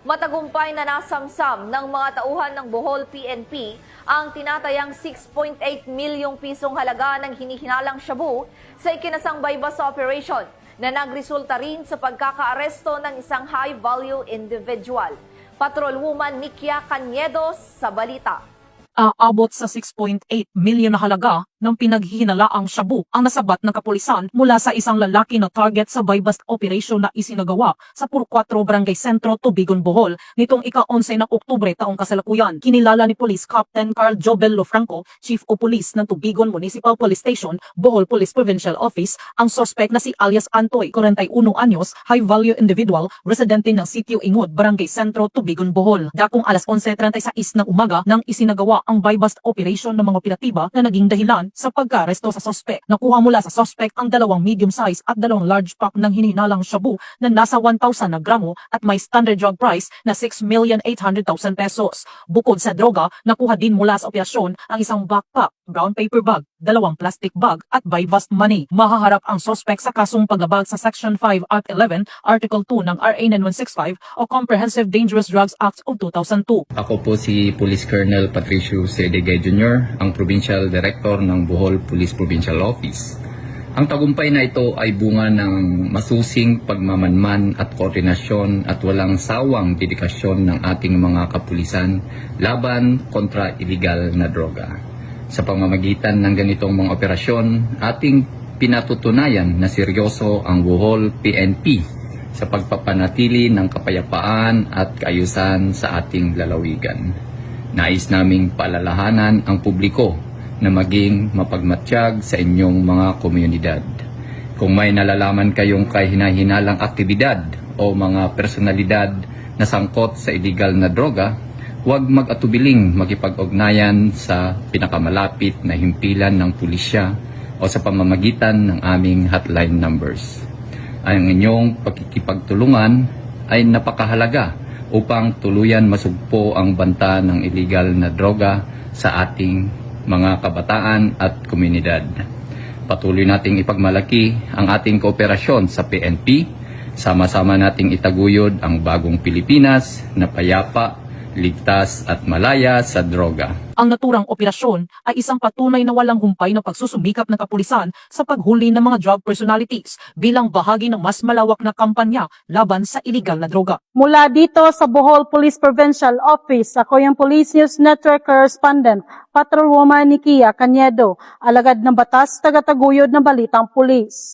Matagumpay na nasamsam ng mga tauhan ng Bohol PNP ang tinatayang 6.8 milyong pisong halaga ng hinihinalang shabu sa ikinasang bypass operation na nagresulta rin sa pagkakaaresto ng isang high-value individual. Patrolwoman Nikia Cañedo sa balita. Aabot sa 6.8 milyon na halaga ng pinaghihinalaang shabu ang nasabat ng kapulisan mula sa isang lalaki na target sa buy-bust operation na isinagawa sa Puro 4 Barangay Sentro, Tubigon, Bohol nitong ika-11 ng Oktubre taong kasalukuyan. Kinilala ni Police Captain Carl Jobel Lofranco, Chief o Police ng Tubigon Municipal Police Station, Bohol Police Provincial Office, ang suspect na si alias Antoy, 41 anyos, high-value individual, residente ng Sitio Ingod, Barangay Sentro, Tubigon, Bohol. Dakong alas 11:36 ng umaga nang isinagawa ang buy-bust operation ng mga operatiba na naging dahilan sa pagka-aresto sa suspect. Nakuha mula sa suspect ang 2 medium size at 2 large pack ng hinihinalang shabu na nasa 1,000 na gramo at may standard drug price na 6,800,000 pesos. Bukod sa droga, nakuha din mula sa operasyon ang isang backpack, brown paper bag, 2 plastic bag at buy-bust money. Mahaharap ang suspect sa kasong paglabag sa Section 5 Act 11, Article 2 ng RA 9165 o Comprehensive Dangerous Drugs Act of 2002. Ako po si Police Colonel Patricio Sedigay Jr., ang Provincial Director ng Bohol Police Provincial Office. Ang tagumpay na ito ay bunga ng masusing pagmamanman at koordinasyon at walang sawang dedikasyon ng ating mga kapulisan laban kontra iligal na droga. Sa pamamagitan ng ganitong mga operasyon, ating pinatutunayan na seryoso ang Bohol PNP sa pagpapanatili ng kapayapaan at kaayusan sa ating lalawigan. Nais naming paalalahanan ang publiko na maging mapagmatsyag sa inyong mga komunidad. Kung may nalalaman kayong kahina-hinalang aktibidad o mga personalidad na sangkot sa iligal na droga, huwag mag-atubiling makipag-ugnayan sa pinakamalapit na himpilan ng pulisya o sa pamamagitan ng aming hotline numbers. Ang inyong pagkikipagtulungan ay napakahalaga upang tuluyan masugpo ang banta ng iligal na droga sa ating mga kabataan at komunidad. Patuloy nating ipagmalaki ang ating kooperasyon sa PNP. Sama-sama nating itaguyod ang bagong Pilipinas na payapa, ligtas at malaya sa droga. Ang naturang operasyon ay isang patunay na walang humpay na pagsusumikap ng kapulisan sa paghuli ng mga drug personalities bilang bahagi ng mas malawak na kampanya laban sa iligal na droga. Mula dito sa Bohol Police Provincial Office, ako yung Police News Network Correspondent, Patrolwoman Nikia Cañedo, alagad ng batas, tagataguyod ng balitang pulis.